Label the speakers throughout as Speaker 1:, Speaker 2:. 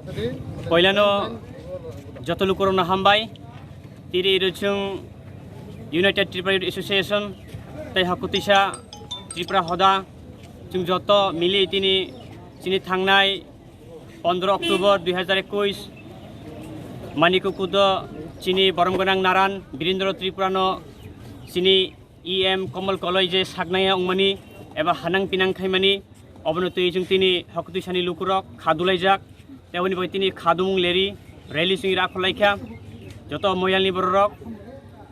Speaker 1: Poilano Jotolukurona Hambai, Tiri Ruchung United Tripura Association, Tai Hakutisha, Tripura Hoda, Chung Joto, Mili Tini, Sini Tangnai, 15 Oktober 2021, Manikukudo, Chini Boromganang Naran, Birindro Tripurano, Sini EM Komal College, Sagnaya Umani, Eva Hanang Pinang Kaimani, Obonotu Tini, Hakutisani Lukurok, Kadulajak, Tewani Tini Kadung Leri, Rally Sing Rakolaika, Joto Moyalni Borok,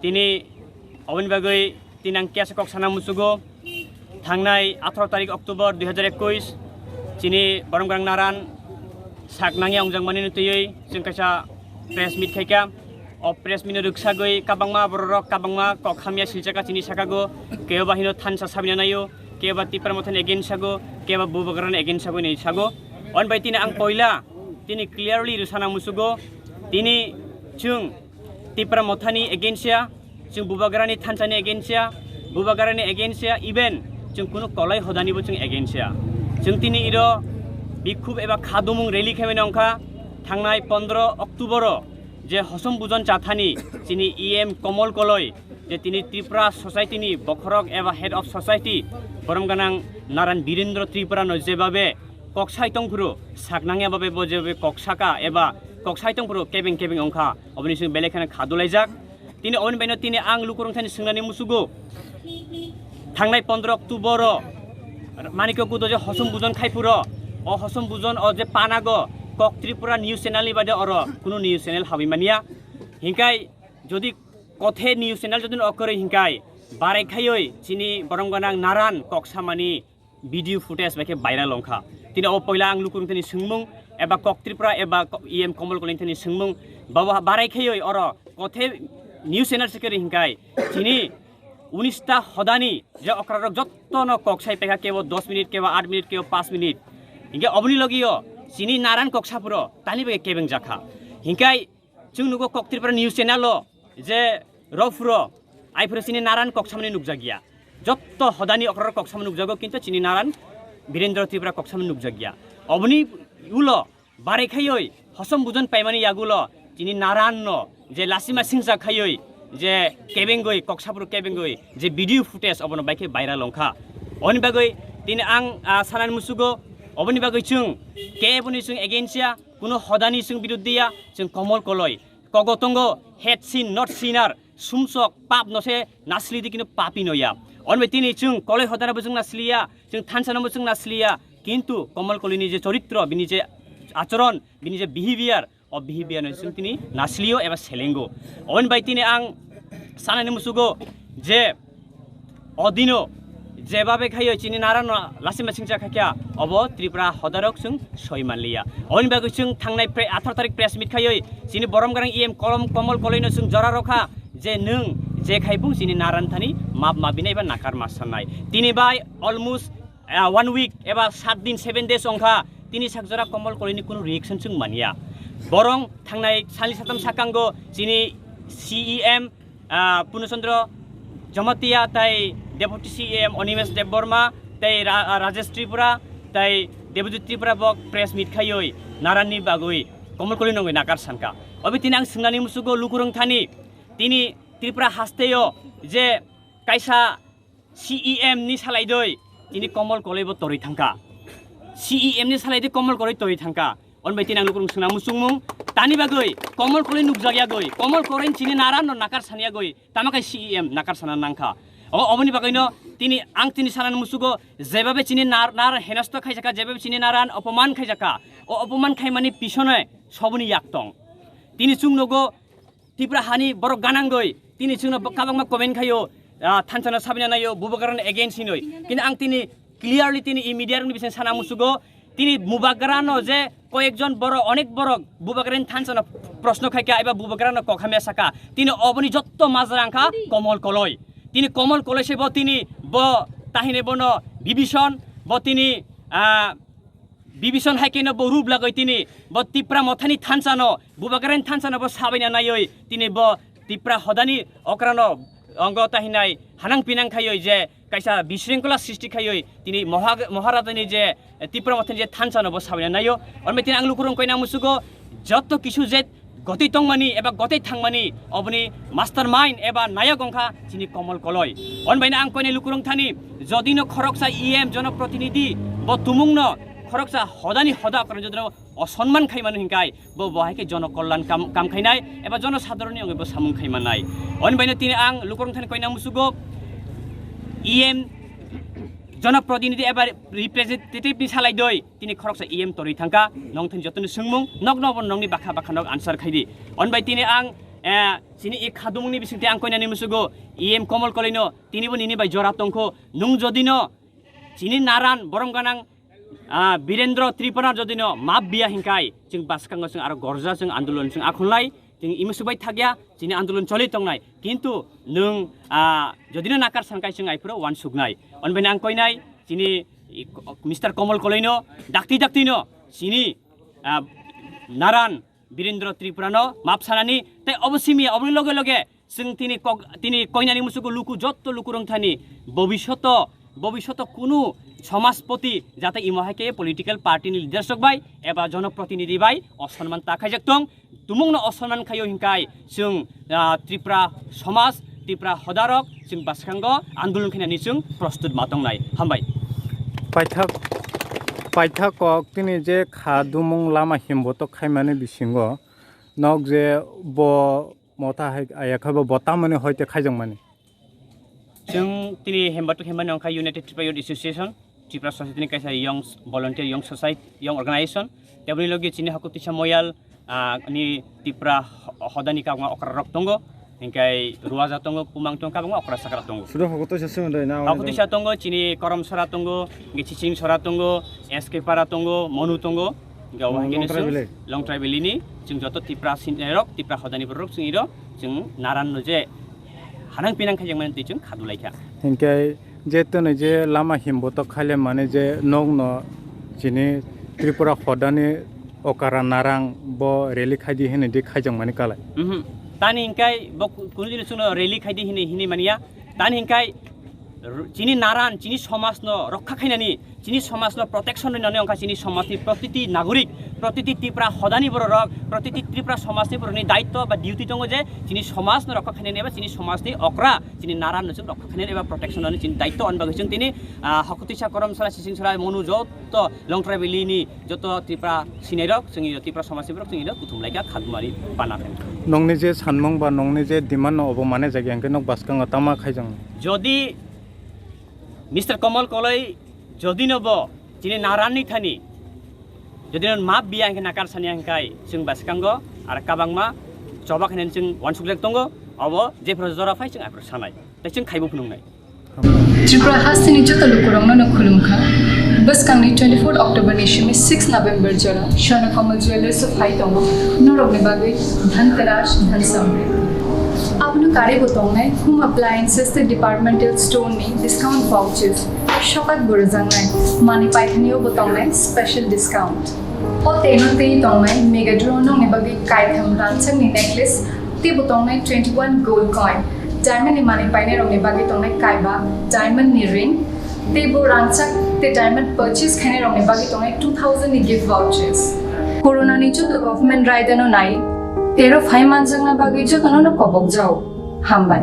Speaker 1: Tini Owen Bagay, Tinang Kiasakok Sana Musugo, Tangnai, 18 Tarik Oktober 2021, Chini Boromganang Naran, Sagnaya Ungjangmani Nutuyui, Singkasa Press Meet Kaika, o Press Meet Ruksagoi, Kabangma Borok, Kabangma, Kokhamia Silchaka, Chini Sakago, Keobahino Tansa Sabinayo, Keba Tipramotan against Sago, Keba Bubagaran against Sago in Sago, on by Tina Ang Poila, Tini clearly Rusana Musugo, Tini Chung, Tipramotani against ya, Chung Bubagarani Tansani against ya, Bubagarani against ya, even Chung Kuno Kolai Hodani Buchung against ya. Chung Tini Ido, Bikub Eva Kadumung Relic Hemenonka, Tangnai 15 Oktober, Je Hosum Buzon Chathani, Tini EM Komol Koloi, Je Tini Tripura Society ni Bokhorok Eva Head of Society, Boromganang Naran Birindro Tripura no Zebabe, Kokshaitong Puru, Sagnanga Babe Bojebe Koksaka, Eva, Kokshaitong Puru, Kevin Onka, Obnising Belekan Kadulajak, Tini Owen Beno Tini Ang Lukurung Singani Musugo, Tangnai 15 Oktober, Maniko Kudo Hosum Buzon Kaipuro, o Hosum Buzon o Je Panago, Kok Tripura News Channel Bade Oro, Kuno News Channel Habimania, Hinkai, Jodi Kothe News Channel Jodun Okore Hinkai, Bare Kayoi, Chini Boromganang Naran, Koksamani, video footage bake viral longkha. Tini o poila ang lukurung tani sungmung, eba Kok Tripura eba EM Komol Kolin tani sungmung, bawa Bare Kayoi Oro, Kothe News Channel Sekeri Hinkai, Chini Unista Hodani, Ja Okrarok Jotono Koksai Peka Kevo 10 minute, Kevo 8 minute, Kevo 5 minute. Hinga Obni Logio, Sini Naran Koksapuro, Tani Beke Kevin Jaka. Hinkai Chungnugo Kok Tripura News Channel, Je Rofuro, I Sini Naran Koksamani Nukjagia. Jotto Hodani Okrarok Koksaman Nukjago Kinto, Chini Naran, Birindro Tripura Koksaman Nukjagia. Obni Ulo, Bare Kayoi, Hosum Buzon Paimani Yagulo, Chini Naran no, Je Lasima Singsa Kayoi, Je Kevengoi, Koksapur Kevengoi, Je video footage of a bike viral longka. On Bagoi, Tin Ang Sanan Musugo, Obani Bagoi Chung, Kevuni Sung against ya, Kuno Hodani Sung Bidudia, Sung Komol Koloi, Kogotongo, head sin, not sinner, Sumsok, Pap no se, Nasli Dikino Papinoya. On Metini Chung, Kole Hodana Busung Naslia, Chung Tansana Busung Naslia, Kintu, Komol Kolini Choritro, Binije Achoron, Binije behavior of behavior and Suntini, Naslio ever Selengo. On by Tini Ang Sananimusugo, Je Odino. Jebabe Kayo Chini Narano, Lasima Singchaka, Obo, Tripura, Hodarok Sung, Soimalia. On Bagusung, Tangnai Athotarik Press Meet Kayo, Sini Boromgarang EM Kolom Komol Kolino Sung Joraroka, Je Nung, Je Kaibung, Sini Narantani, Mab Mabineva Nakar Masanai. Tini by almost 1 week, about 7 days onka, Tini Sakzora Komol Kolinikun reaction Sung Mania. Borong, Tangnai, Salisatam Sakango, Sini CEM, Punusandro, Jamatia, Tai. Deputy CM Onimes Deborma, Tai Rajesh Tripura, Tai Deputy Tripura Bok Press Meet Kayoi, Narani Bagui, Komol Kolino Nakar Sanka. Obitinang Singani Musugo Lukurung Tani, Tini Tripura Hasteo, Je Kaisa CEM Nisalaidoi, Tini Komol Kolebo Toritanka. CEM Nisalaidi Komol Kori Toritanka. On Betinang Lukurung Sunamusumung, Tani Bagui, Komol Kolin Nukzagoi, Komol Korin Chini Naran or Nakar Sanyagoi, Tamaka CEM Nakar Sanananka. Obani Bagino, Tini Angtini Sanan Musugo, Zebabe Chini Nar Henasto Kajaka, Zebab Chini Naran, Opoman Kajaka, or Opoman Kaimani Pishone, Sobuni Yaktong. Tini Sungnogo, Tipra Hani, Boroganangoi, Tini Suno Kabama Komen Kayo, Tantana Sabinayo, Bubagaran against Hinoi. Kin Angtini clearly Tini immediately Sana Musugo, Tini Mubagarano, Ze, Koekjon Boro, Onik Borok, Bubagaran Tansana, Prosno Kaka, Eba Bubagarano, Kokamesaka, Tini Obani Jotto Mazaranka, Komol Koloi. Tini Komol Kolese Botini, Bo Tahine Bono, Bibison, Botini, Bibison Hakino Borub Lagoitini, Bot Tipra Motani Tansano, Bubagaran Tansano, Sabina Nayoi, Tini Bo Tipra Hodani, Okrano, Ongo Tahinai, Hanang Pinang Kayo, kaisa bisringkula srishti khayoi tini maharajani je Tripura mathen je thanchano bo sabina nayo onme tin ang lukurong koina musugo joto kisu je goti tongmani eba goti thangmani obni mastermind eba nayak ongkha chini Komal Koloi onbaina ang koine lukurong thani jodino khoroksa EM জনপ্রতিনিধি bo tumungno খরকসা হদানি হদা করে যদি অসম্মান খাইমানো হিংকাই বো বহাইকে জনকল্যাণ কাম খাইনাই এবা জনসাধারণনি অঙ্গে বো সামুং খাইমানাই অনবাইনে তিনি আং লুকরং থানি কইনা মুসুগো EM জনপ্রতিনিধি এবার রিপ্রেজেন্টেটিভ নি সালাই দই তিনি খরকসা EM তরি থাঙ্কা নং থানি যতন সুংমুং নগ নব নংনি বাখা বাখা নগ আনসার খাইদি অনবাই তিনি আং sini ik khadumungni bisingte ang koina ni musugo EM Komal Koloi তিনি বো নিনি বাই জরা তংখো নুং যদিনো sini naran boromganang Birendra Tripura jodino map biya hingkai jeng baskango jeng aro gorja jeng andolon jeng akhunlai jeng imusubai thagya jini andolon choli tongnai kintu nung jodino nakar sangkai jeng aipro wan sugnai onbene ang koinai jini Mr. Komal Koloi no dakti no sini naran Birendra Tripura no map sanani tai obosimi obni loge loge jeng tini koinani musugo luku jotto lukurong thani ভবিষ্যত কোনো সমাজপতি যাতে ইমহাকে political party নি leadership by এবা জনপ্রতিনিধি by অসম্মান তাখাই জাকতং তুমুংনো অসম্মান খাইও হিংকাই जों ত্রিপুরা সমাজ ত্রিপুরা হদারক जों বাসখাঙ্গ আন্দোলন খাইনানি जों প্রস্তুত মাতংনাই হামবাই
Speaker 2: পাইথাক তিনি যে খাদুমুং লামা হিমবত খাইমানে বিসিঙ্গ নক যে ব মতা আয়াখাব বতামনে হইতে খাইজং মানে
Speaker 1: जों তিনি হেমবাটু হেমবানি অংখা united Tripura youth association Tripura সসাইটিনি কাইসা young volunteer young society young organisation তেবনি লগে চিনি হাকুতিসা Mayal ni Tripura hodani kabang okra rok tongo hingkai ruaza tongo kumang tong kabang okra sakra tongo
Speaker 3: sudah hakutisha sunda na
Speaker 1: hakutisha tongo chini korom sora tongo giching sora tongo SK para tongo monu tongo gawa hingene long tribal ini जों joto Tripura sinrok Tripura hodani borok जों iro जों naran no je hanang pinang khajang man tei जों khadulaikha
Speaker 2: hingkai jetone je lama himboto khale mane je nog no chini Tripura hodani okara narang bo rally khaidi hene de khajang mane kalai
Speaker 1: tani hingkai bo kunjin suno rally khaidi hini mania tani hingkai chini naran chini সমাজ no রক্ষা খাইনানি chini সমাজ no protection ননে অংকা chini সমাজনি প্রতিটি নাগরিক প্রতিটি ত্রিপুরা হদানি বড়রক প্রতিটি ত্রিপুরা সমাজনি বড়নি দায়িত্ব বা duty দङ যে chini সমাজ no রক্ষা খাইনানি এবা chini সমাজনি অকরা chini naran no রক্ষা খাইনানি এবা protection ননে chini দায়িত্ব অনবা গইছং তিনি হকতিসা করমসরা সিসিংসরা মনু যত লং ট্রাইবেলিনি যত ত্রিপুরা সিনাইরক जोंनि ত্রিপুরা সমাজনি বড়ক जोंनि কুতুমলাইকা খাদমারি বানাফেন
Speaker 2: নংনি যে সানমং বা নংনি যে ডিমান্ড অব মানে জায়গাকে নক বাসকাঙ্গা তামা খাইজং
Speaker 1: যদি Mr. Komal Koloi যদি নব চিনি নারানি থানি যদি মাপ বিয়া হংকে নাকার সানি হংকাই जों বাসকাঙ্গ আর কাবাংমা চবা খানেন जों ওয়ানসুকলেক দङ অব जेफ्रो जरा फाइ जों आफोर सानाय ताइ जों खाइबो फुनुंनाय
Speaker 4: Tripura hasini joto lukurongno no khulumkha baskangi 24 October ni shimi 6 November jora Shana Komal Jewelers of Haitongo norogni bagi dhantarash dhansamri Abnu kare botongnai home appliances the departmental store ni discount vouchers shokat borajangnai mani paithanio botongnai special discount o teno te tongnai mega draw no ni bagi kaitham ranchang ni necklace te botongnai 21 gold coin diamond ni mani paine rong ni bagi tongnai kaiba diamond ni ring te bo ranchak te diamond purchase khane rong ni bagi tongnai 2000 ni gift vouchers corona ni chu government raidano nai Pero 5 months ang nabagay dyan, ano na kobog jaw? Hambay.